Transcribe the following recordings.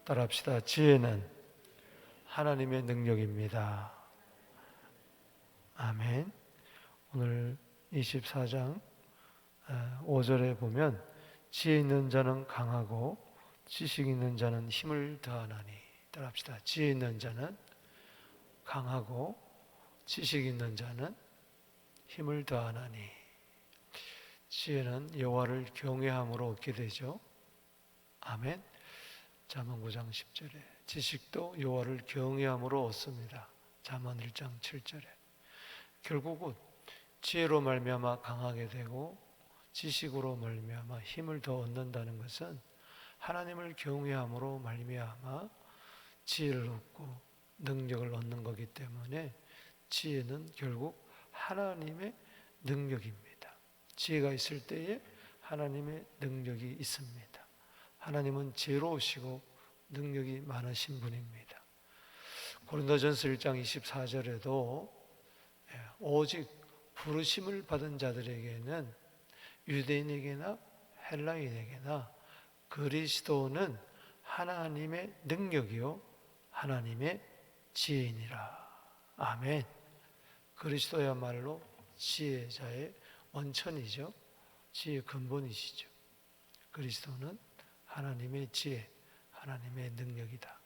따라합시다. 지혜는 하나님의 능력입니다. 아멘. 오늘 24장 5절에 보면 지혜 있는 자는 강하고 지식 있는 자는 힘을 더하나니. 따라합시다. 지혜 있는 자는 강하고 지식 있는 자는 힘을 더하나니. 지혜는 여호와를 경외함으로 얻게 되죠. 아멘. 잠언 9장 10절에 지식도 여호와를 경외함으로 얻습니다. 잠언 1장 7절에 결국은 지혜로 말미암아 강하게 되고 지식으로 말미암아 힘을 더 얻는다는 것은 하나님을 경외함으로 말미암아 지혜를 얻고 능력을 얻는 거기 때문에 지혜는 결국 하나님의 능력입니다. 지혜가 있을 때에 하나님의 능력이 있습니다. 하나님은 지혜로우시고 능력이 많으신 분입니다. 고린도전서 1장 24절에도 오직 부르심을 받은 자들에게는 유대인에게나 헬라인에게나 그리스도는 하나님의 능력이요 하나님의 지혜이니라. 아멘. 그리스도야말로 지혜자의 원천이죠. 지혜의 근본이시죠. 그리스도는 하나님의 지혜, 하나님의 능력이다.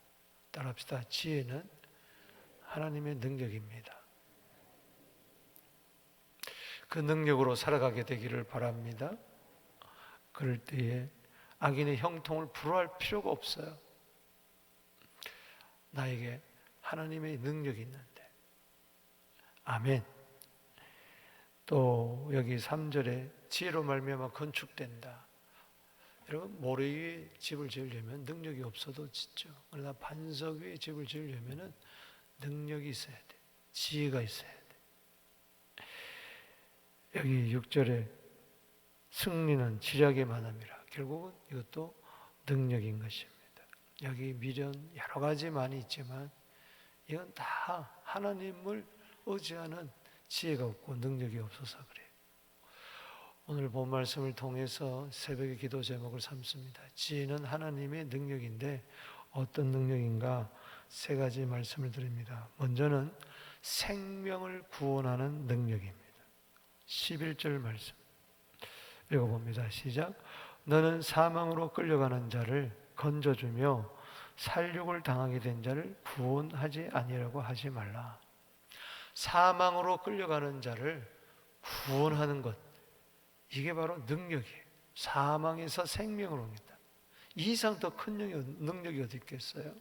따라합시다. 지혜는 하나님의 능력입니다. 그 능력으로 살아가게 되기를 바랍니다. 그럴 때에 악인의 형통을 불허할 필요가 없어요. 나에게 하나님의 능력이 있는데. 아멘. 또 여기 3절에 지혜로 말미암아 건축된다. 여러분, 모래 위에 집을 지으려면 능력이 없어도 짓죠. 그러나 반석 위에 집을 지으려면 능력이 있어야 돼. 지혜가 있어야 돼. 여기 6절에 승리는 지략에 만함이라. 결국은 이것도 능력인 것입니다. 여기 미련 여러 가지 많이 있지만 이건 다 하나님을 의지하는 지혜가 없고 능력이 없어서 그래요. 오늘 본 말씀을 통해서 새벽의 기도 제목을 삼습니다. 지혜는 하나님의 능력인데 어떤 능력인가? 세 가지 말씀을 드립니다. 먼저는 생명을 구원하는 능력입니다. 11절 말씀 읽어봅니다. 시작. 너는 사망으로 끌려가는 자를 건져주며 살육을 당하게 된 자를 구원하지 아니라고 하지 말라. 사망으로 끌려가는 자를 구원하는 것, 이게 바로 능력이에요. 사망에서 생명으로 옵니다. 이 이상 더 큰 능력이 어디 있겠어요?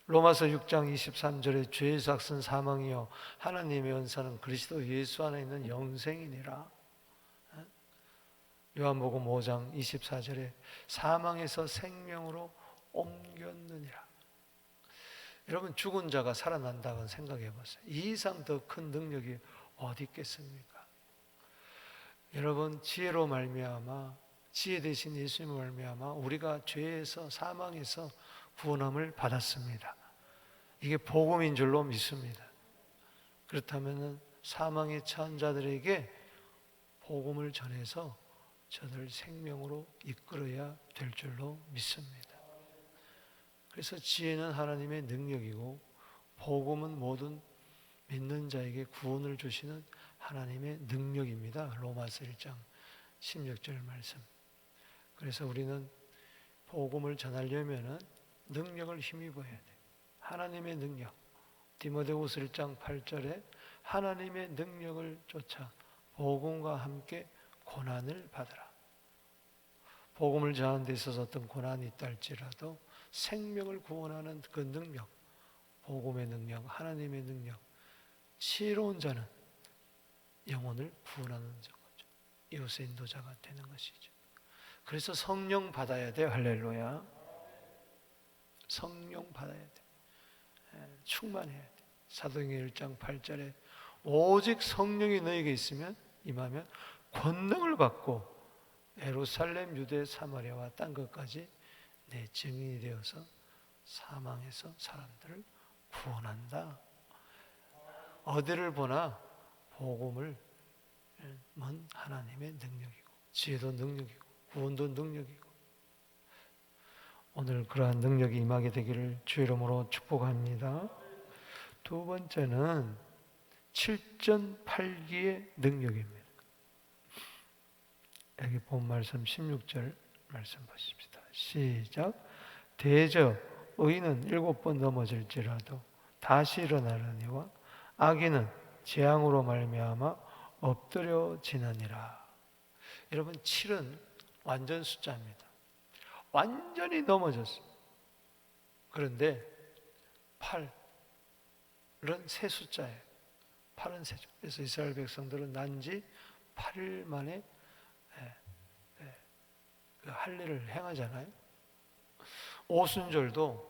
로마서 6장 23절에 죄의 삭은 사망이요 하나님의 은사는 그리스도 예수 안에 있는 영생이니라. 요한복음 5장 24절에 사망에서 생명으로 옮겼느니라. 여러분, 죽은 자가 살아난다고 생각해 보세요. 이 이상 더 큰 능력이 어디 있겠습니까? 여러분, 지혜로 말미암아, 지혜 대신 예수님을 말미암아 우리가 죄에서 사망에서 구원함을 받았습니다. 이게 복음인 줄로 믿습니다. 그렇다면 사망에 처한 자들에게 복음을 전해서 저들 생명으로 이끌어야 될 줄로 믿습니다. 그래서 지혜는 하나님의 능력이고 복음은 모든 믿는 자에게 구원을 주시는 하나님의 능력입니다. 로마서 1장 16절 말씀. 그래서 우리는 복음을 전하려면 능력을 힘입어야 돼. 하나님의 능력. 디모데후서 1장 8절에 하나님의 능력을 쫓아 복음과 함께 고난을 받으라. 복음을 전하는 데 있어서 어떤 고난이 있다 할지라도 생명을 구원하는 그 능력, 복음의 능력, 하나님의 능력, 지혜로운 자는 영혼을 구원하는 거죠. 이웃의 인도자가 되는 것이죠. 그래서 성령 받아야 돼. 할렐루야. 성령 받아야 돼. 충만해야 돼. 사도행전 1장 8절에 오직 성령이 너에게 있으면 임하면 권능을 받고 예루살렘, 유대, 사마리아와 땅 끝까지 내 증인이 되어서 사망에서 사람들을 구원한다. 어디를 보나 복음을 은 하나님의 능력이고 지혜도 능력이고 구원도 능력이고. 오늘 그러한 능력이 임하게 되기를 주의 이름으로 축복합니다. 두 번째는 7전8기의 능력입니다. 여기 본 말씀 16절 말씀 보십시다. 시작. 대저 의인은 7번 넘어질지라도 다시 일어나려니와 악인은 재앙으로 말미암아 엎드려지느니라. 여러분 7은 완전 숫자입니다. 완전히 넘어졌어요. 그런데 8은 세 숫자예요. 8은 세죠. 그래서 이스라엘 백성들은 난지 8일 만에 그 할례를 행하잖아요. 오순절도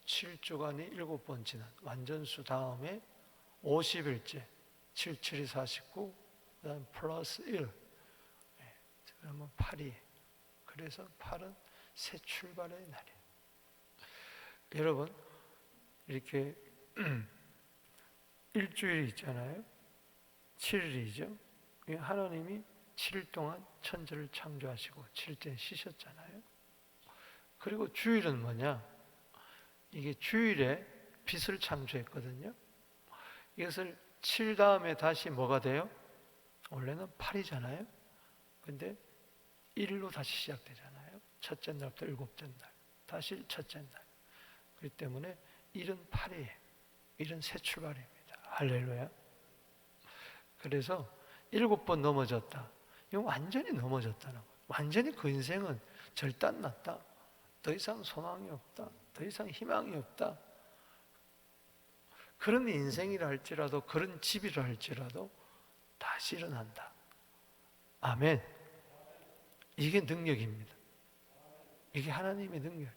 7주간이 7번 지난 완전수 다음에 50일째 7, 7이 49, 그 다음 플러스 1, 그러면 8이. 그래서 8은 새 출발의 날이에요. 여러분 이렇게 일주일이 있잖아요. 7일이죠. 하나님이 7일 동안 천지를 창조하시고 7일째 쉬셨잖아요. 그리고 주일은 뭐냐? 이게 주일에 빛을 창조했거든요. 이것을 7 다음에 다시 뭐가 돼요? 원래는 8이잖아요. 근데 1로 다시 시작되잖아요. 첫째 날부터 7째 날. 다시 첫째 날. 그렇기 때문에 1은 8이에요. 1은 새 출발입니다. 할렐루야. 그래서 7번 넘어졌다. 이건 완전히 넘어졌다는 거예요. 완전히 그 인생은 절단났다. 더 이상 소망이 없다. 더 이상 희망이 없다. 그런 인생이라 할지라도, 그런 집이라 할지라도 다시 일어난다. 아멘. 이게 능력입니다. 이게 하나님의 능력.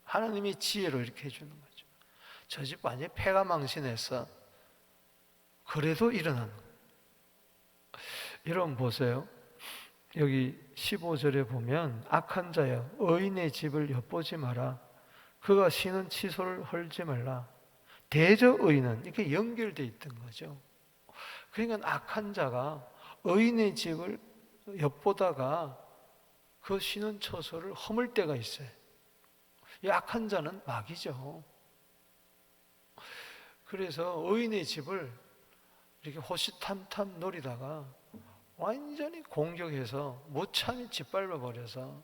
하나님의 지혜로 이렇게 해주는 거죠. 저 집 완전히 폐가 망신해서 그래도 일어나는 거예요. 여러분 보세요. 여기 15절에 보면 악한 자여 의인의 집을 엿보지 마라. 그가 쉬는 치소를 헐지 말라. 대저 의인은 이렇게 연결되어 있던 거죠. 그러니까 악한 자가 의인의 집을 엿보다가 그 쉬는 처소를 허물 때가 있어요. 이 악한 자는 마귀죠. 그래서 의인의 집을 이렇게 호시탐탐 노리다가 완전히 공격해서 무참히 짓밟아 버려서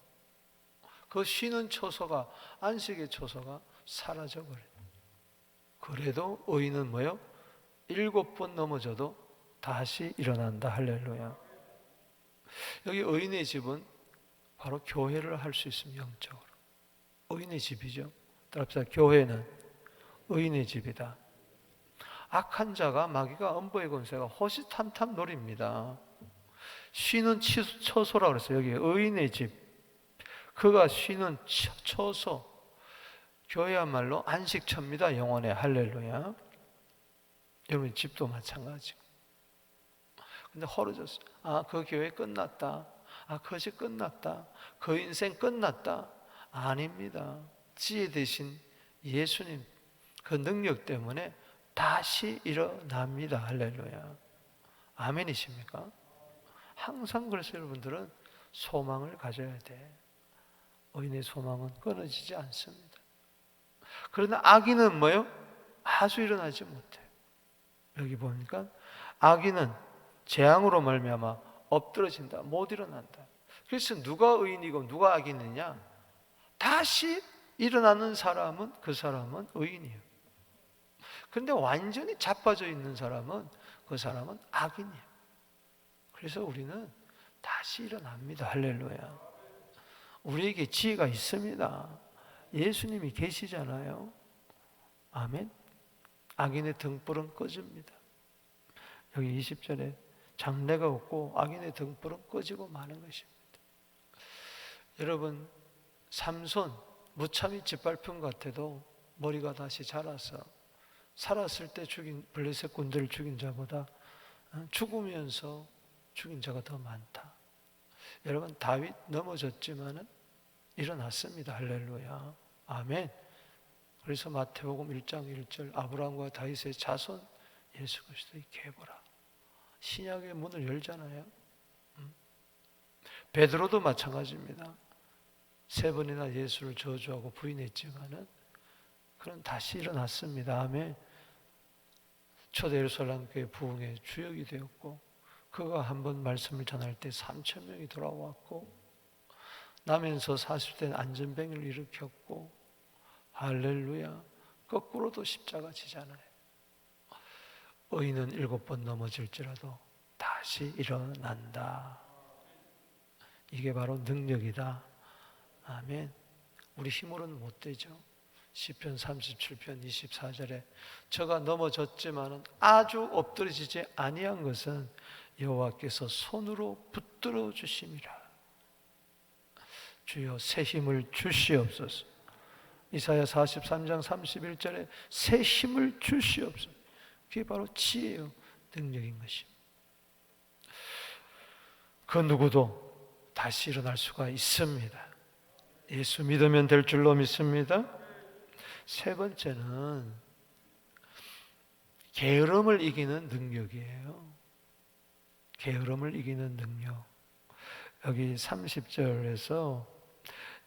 그 쉬는 처소가, 안식의 처소가 사라져 버려요. 그래도 의인은 뭐요? 7번 넘어져도 다시 일어난다. 할렐루야. 여기 의인의 집은 바로 교회를 할 수 있습니다. 영적으로 의인의 집이죠. 따라서 교회는 의인의 집이다. 악한 자가, 마귀가, 엄보의 권세가 호시탐탐 노립니다. 쉬는 처소라고 그랬어요. 여기 의인의 집, 그가 쉬는 처소, 교회야말로 안식처입니다. 영혼의. 할렐루야. 여러분 집도 마찬가지고. 근데 허러졌어요. 아, 그 교회 끝났다. 아, 그 집 끝났다. 그 인생 끝났다. 아닙니다. 지혜 대신 예수님 그 능력 때문에 다시 일어납니다. 할렐루야. 아멘이십니까? 항상 그래서 여러분들은 소망을 가져야 돼. 의인의 소망은 끊어지지 않습니다. 그러나 악인은 뭐요? 아주 일어나지 못해요. 여기 보니까 악인은 재앙으로 말미암아 엎드러진다. 못 일어난다. 그래서 누가 의인이고 누가 악인이냐? 다시 일어나는 사람은, 그 사람은 의인이에요. 그런데 완전히 자빠져 있는 사람은, 그 사람은 악인이에요. 그래서 우리는 다시 일어납니다. 할렐루야. 우리에게 지혜가 있습니다. 예수님이 계시잖아요. 아멘. 악인의 등불은 꺼집니다. 여기 20절에 장래가 없고 악인의 등불은 꺼지고 마는 것입니다. 여러분, 삼손 무참히 짓밟힌 것 같아도 머리가 다시 자라서 살았을 때 죽인 블레셋 군대를 죽인 자보다 죽으면서 죽인 자가 더 많다. 여러분, 다윗 넘어졌지만은 일어났습니다. 할렐루야. 아멘. 그래서 마태복음 1장 1절 아브라함과 다윗의 자손 예수 그리스도의 계보라. 신약의 문을 열잖아요. 베드로도 마찬가지입니다. 3번이나 예수를 저주하고 부인했지만은 그는 다시 일어났습니다. 아멘. 초대 예루살렘 교회 부흥의 주역이 되었고, 그가 한번 말씀을 전할 때 3천 명이 돌아왔고, 나면서 40대는 안전병을 일으켰고, 할렐루야. 거꾸로도 십자가 지잖아요. 의인은 7번 넘어질지라도 다시 일어난다. 이게 바로 능력이다. 아멘. 우리 힘으로는 못 되죠. 시편 37편 24절에 저가 넘어졌지만은 아주 엎드러지지 아니한 것은 여호와께서 손으로 붙들어 주심이라. 주여 새 힘을 주시옵소서. 이사야 43장 31절에 새 힘을 주시옵소서. 그게 바로 지혜요 능력인 것입니다. 그 누구도 다시 일어날 수가 있습니다. 예수 믿으면 될 줄로 믿습니다. 세 번째는 게으름을 이기는 능력이에요. 게으름을 이기는 능력. 여기 30절에서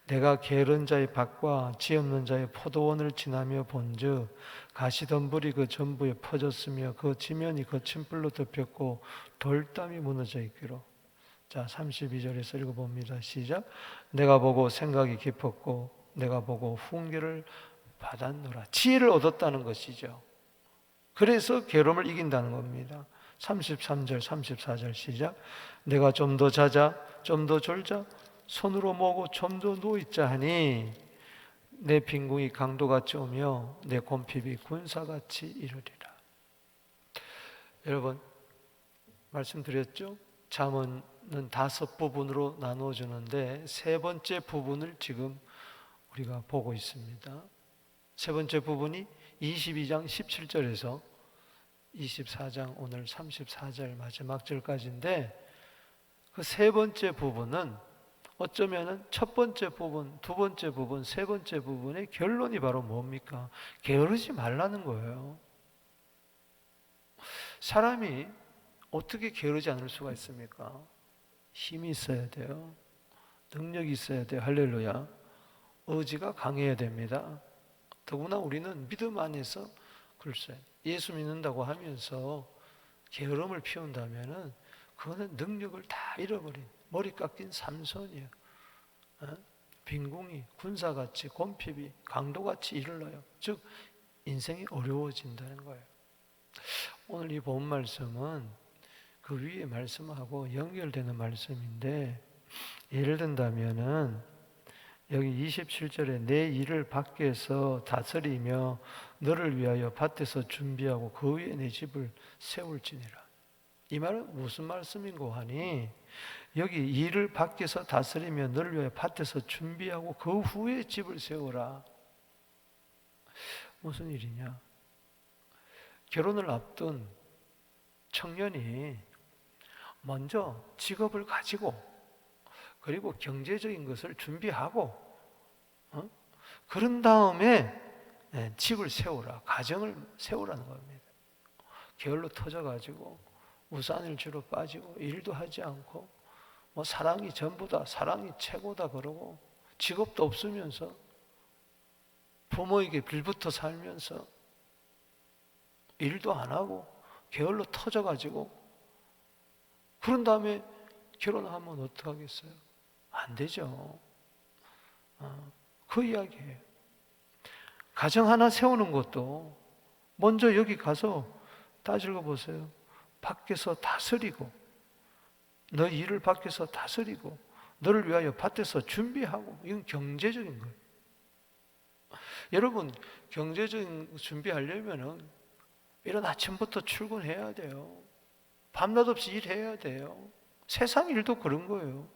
내가 게으른 자의 밭과 지 없는 자의 포도원을 지나며 본즉 가시덤불이 그 전부에 퍼졌으며 그 지면이 거친 불로 덮였고 돌담이 무너져 있기로. 자, 32절에서 읽어봅니다. 시작. 내가 보고 생각이 깊었고 내가 보고 훈계를 받았노라. 지혜를 얻었다는 것이죠. 그래서 게으름을 이긴다는 겁니다. 33절 34절 시작. 내가 좀 더 자자 좀 더 졸자 손으로 모으고 좀 더 누워있자 하니 내 빈궁이 강도같이 오며 내 곰핍이 군사같이 이르리라. 여러분 말씀드렸죠? 잠언은 5부분으로 나누어 주는데 세 번째 부분을 지금 우리가 보고 있습니다. 세 번째 부분이 22장 17절에서 24장 오늘 34절 마지막 절까지인데 그 세 번째 부분은 어쩌면은 첫 번째 부분, 두 번째 부분, 세 번째 부분의 결론이 바로 뭡니까? 게으르지 말라는 거예요. 사람이 어떻게 게으르지 않을 수가 있습니까? 힘이 있어야 돼요. 능력이 있어야 돼요. 할렐루야. 의지가 강해야 됩니다. 더구나 우리는 믿음 안에서 글쎄 예수 믿는다고 하면서 게으름을 피운다면은 그거는 능력을 다 잃어버린 머리 깎인 삼손이에요. 빈궁이 군사같이 곰핍이 강도같이 이르러요. 즉 인생이 어려워진다는 거예요. 오늘 이 본 말씀은 그 위에 말씀하고 연결되는 말씀인데 예를 든다면은 여기 27절에 내 일을 밖에서 다스리며 너를 위하여 밭에서 준비하고 그 위에 내 집을 세울지니라. 이 말은 무슨 말씀인고 하니 여기 일을 밖에서 다스리며 너를 위하여 밭에서 준비하고 그 후에 집을 세우라. 무슨 일이냐? 결혼을 앞둔 청년이 먼저 직업을 가지고 그리고 경제적인 것을 준비하고 그런 다음에 집을 세우라, 가정을 세우라는 겁니다. 게을러 터져가지고 우산을 쥐러 빠지고 일도 하지 않고 뭐 사랑이 전부다, 사랑이 최고다 그러고 직업도 없으면서 부모에게 빌부터 살면서 일도 안 하고 게을러 터져가지고 그런 다음에 결혼하면 어떡하겠어요? 안 되죠. 그 이야기예요. 가정 하나 세우는 것도 먼저 여기 가서 따지고 보세요. 밖에서 다스리고 너 일을 밖에서 다스리고 너를 위하여 밭에서 준비하고 이건 경제적인 거예요. 여러분 경제적인 준비하려면은 이런 아침부터 출근해야 돼요. 밤낮 없이 일해야 돼요. 세상 일도 그런 거예요.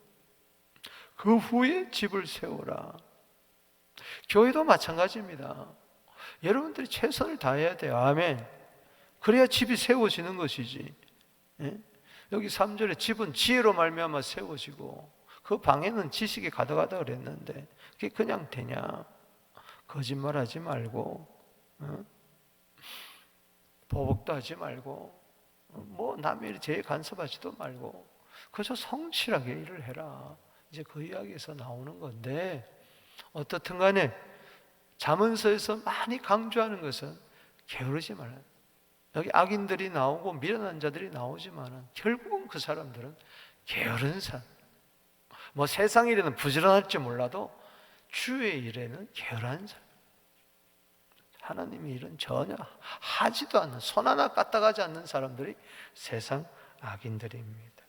그 후에 집을 세우라. 교회도 마찬가지입니다. 여러분들이 최선을 다해야 돼요. 아멘. 그래야 집이 세워지는 것이지. 예? 여기 3절에 집은 지혜로 말미암아 세워지고 그 방에는 지식이 가득하다 그랬는데 그게 그냥 되냐? 거짓말하지 말고 보복도 하지 말고 뭐 남의 죄에 간섭하지도 말고 그저 성실하게 일을 해라. 이제 그 이야기에서 나오는 건데 어떻든 간에 잠언서에서 많이 강조하는 것은 게으르지 말라. 여기 악인들이 나오고 미련한 자들이 나오지만 결국은 그 사람들은 게으른 사람. 뭐 세상 일에는 부지런할지 몰라도 주의 일에는 게으른 사람. 하나님의 일은 전혀 하지도 않는, 손 하나 까딱하지 않는 사람들이 세상 악인들입니다.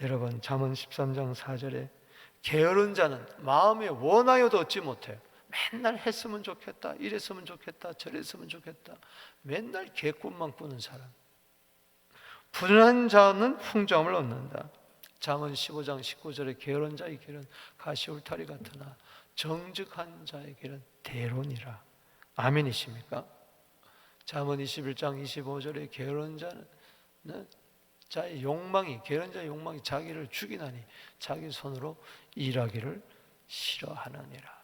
여러분, 잠언 13장 4절에 게으른 자는 마음에 원하여도 얻지 못해요. 맨날 했으면 좋겠다, 이랬으면 좋겠다, 저랬으면 좋겠다, 맨날 개꿈만 꾸는 사람. 불안한 자는 풍성함을 얻는다. 잠언 15장 19절에 게으른 자의 길은 가시울타리 같으나 정직한 자의 길은 대론이라. 아멘이십니까? 잠언 21장 25절에 게으른 자는 자의 욕망이, 게으른 자의 욕망이 자기를 죽이나니 자기 손으로 일하기를 싫어하느니라.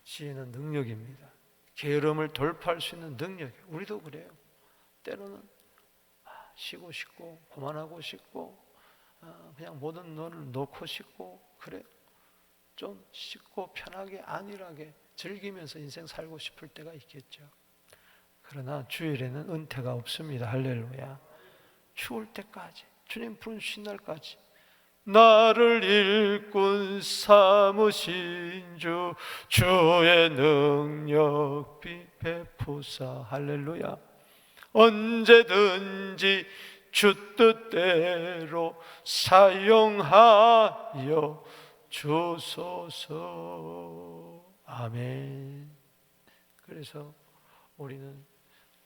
지혜는 능력입니다. 게으름을 돌파할 수 있는 능력. 우리도 그래요. 때로는 쉬고 싶고 그만하고 싶고 그냥 모든 너를 놓고 싶고 그래요. 좀 쉽고 편하게 안일하게 즐기면서 인생 살고 싶을 때가 있겠죠. 그러나 주일에는 은퇴가 없습니다. 할렐루야. 죽을 때까지, 주님 부르신 날까지 나를 일꾼 삼으신 주, 주의 능력 베푸사. 할렐루야. 언제든지 주 뜻대로 사용하여 주소서. 아멘. 그래서 우리는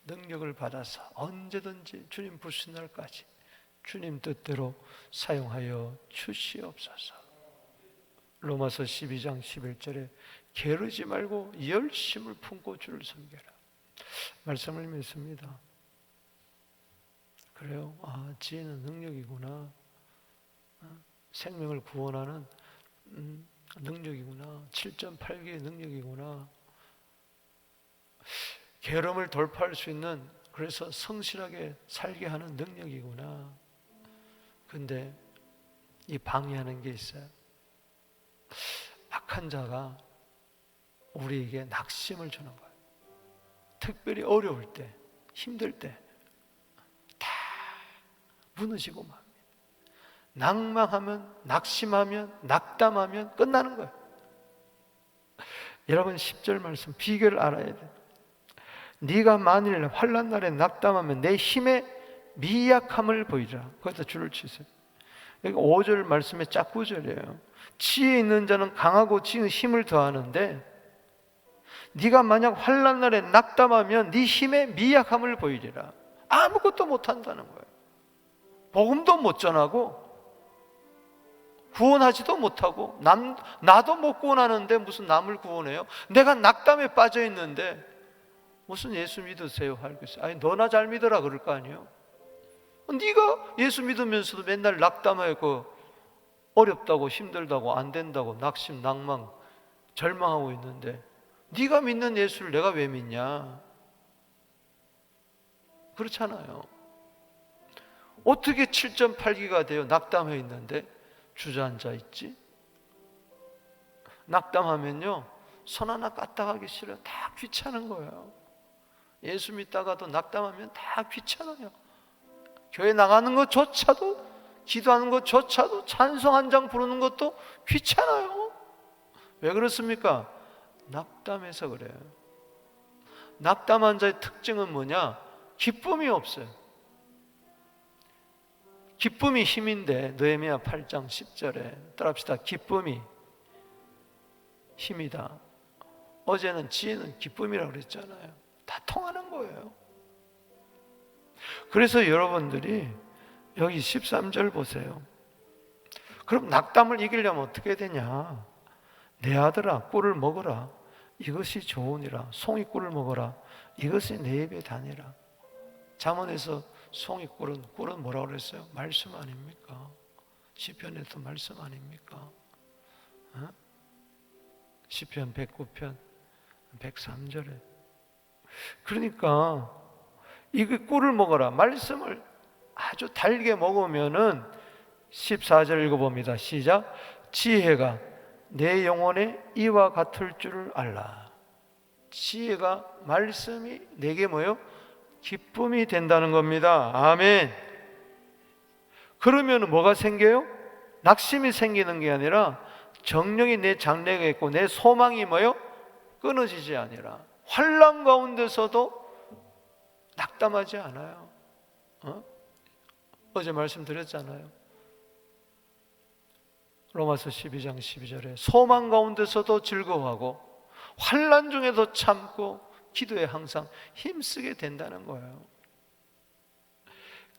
능력을 받아서 언제든지 주님 부르신 날까지 주님 뜻대로 사용하여 주시옵소서. 로마서 12장 11절에 게으르지 말고 열심을 품고 주를 섬겨라. 말씀을 믿습니다. 그래요. 지혜는 능력이구나. 생명을 구원하는 능력이구나. 7.8개의 능력이구나. 게으름을 돌파할 수 있는, 그래서 성실하게 살게 하는 능력이구나. 근데 이 방해하는 게 있어요. 악한 자가 우리에게 낙심을 주는 거예요. 특별히 어려울 때, 힘들 때 다 무너지고 맙니다. 낭망하면, 낙심하면, 낙담하면 끝나는 거예요. 여러분 10절 말씀 비결을 알아야 돼요. 네가 만일 환난 날에 낙담하면 내 힘의 미약함을 보이라. 거기다 줄을 치세요. 여기 5절 말씀의 짝구절이에요. 지혜 있는 자는 강하고 지은 힘을 더하는데 네가 만약 환난 날에 낙담하면 네 힘의 미약함을 보이리라. 아무것도 못한다는 거예요. 복음도 못 전하고 구원하지도 못하고 나도 못 구원하는데 무슨 남을 구원해요? 내가 낙담에 빠져 있는데 무슨 예수 믿으세요? 하겠어요. 아니 너나 잘 믿어라 그럴 거 아니에요. 네가 예수 믿으면서도 맨날 낙담하고 어렵다고 힘들다고 안 된다고 낙심, 낭망, 절망하고 있는데 네가 믿는 예수를 내가 왜 믿냐? 그렇잖아요. 어떻게 7.8기가 돼요? 낙담해 있는데 주저앉아 있지? 낙담하면요 손 하나 까딱하기 싫어요. 다 귀찮은 거예요. 예수 믿다가도 낙담하면 다 귀찮아요. 교회 나가는 것조차도, 기도하는 것조차도, 찬송 한 장 부르는 것도 귀찮아요. 왜 그렇습니까? 낙담해서 그래요. 낙담한 자의 특징은 뭐냐? 기쁨이 없어요. 기쁨이 힘인데 느헤미야 8장 10절에 따라합시다. 기쁨이 힘이다. 어제는 지혜는 기쁨이라고 그랬잖아요. 다 통하는 거예요. 그래서 여러분들이 여기 13절 보세요. 그럼 낙담을 이기려면 어떻게 되냐? 내 아들아 꿀을 먹어라. 이것이 좋으니라. 송이 꿀을 먹어라. 이것이 내 입에 다니라. 잠언에서 송이 꿀은 뭐라고 그랬어요? 말씀 아닙니까? 시편에도 말씀 아닙니까? 시편 109편 103절에. 그러니까 이 꿀을 먹어라. 말씀을 아주 달게 먹으면은 14절 읽어봅니다. 시작. 지혜가 내 영혼의 이와 같을 줄을 알라. 지혜가 말씀이 내게 뭐요? 기쁨이 된다는 겁니다. 아멘. 그러면 뭐가 생겨요? 낙심이 생기는 게 아니라 정령이 내 장래가 있고 내 소망이 뭐요? 끊어지지 아니라 환난 가운데서도 낙담하지 않아요. 어제 말씀드렸잖아요. 로마서 12장 12절에 소망 가운데서도 즐거워하고 환난 중에도 참고 기도에 항상 힘쓰게 된다는 거예요.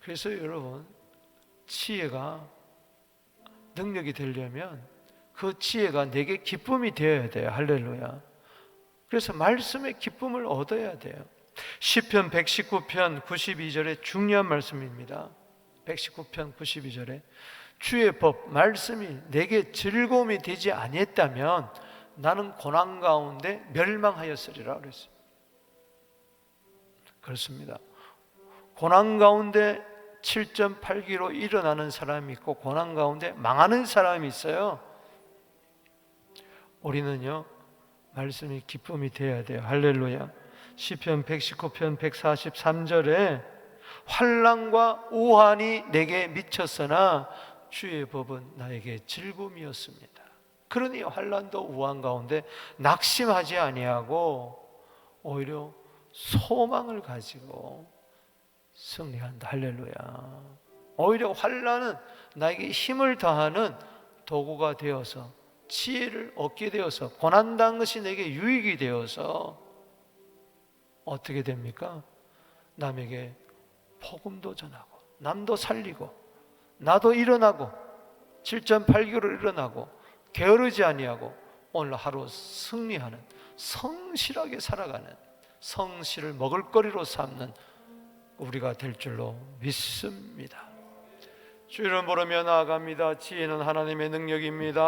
그래서 여러분, 지혜가 능력이 되려면 그 지혜가 내게 기쁨이 되어야 돼요. 할렐루야. 그래서 말씀의 기쁨을 얻어야 돼요. 시편 119편 92절에 중요한 말씀입니다. 119편 92절에 주의 법 말씀이 내게 즐거움이 되지 아니했다면 나는 고난 가운데 멸망하였으리라 그랬어요. 그렇습니다. 고난 가운데 7.8기로 일어나는 사람이 있고 고난 가운데 망하는 사람이 있어요. 우리는요, 말씀이 기쁨이 되어야 돼요. 할렐루야. 시편 119편 143절에 환난과 우환이 내게 미쳤으나 주의 법은 나에게 즐거움이었습니다. 그러니 환난도 우환 가운데 낙심하지 아니하고 오히려 소망을 가지고 승리한다. 할렐루야. 오히려 환난은 나에게 힘을 더하는 도구가 되어서 지혜를 얻게 되어서 고난당한 것이 내게 유익이 되어서 어떻게 됩니까? 남에게 복음도 전하고 남도 살리고 나도 일어나고 7.8기로 일어나고 게으르지 아니하고 오늘 하루 승리하는 성실하게 살아가는 성실을 먹을거리로 삼는 우리가 될 줄로 믿습니다. 주 이름 부르며 나아갑니다. 지혜는 하나님의 능력입니다.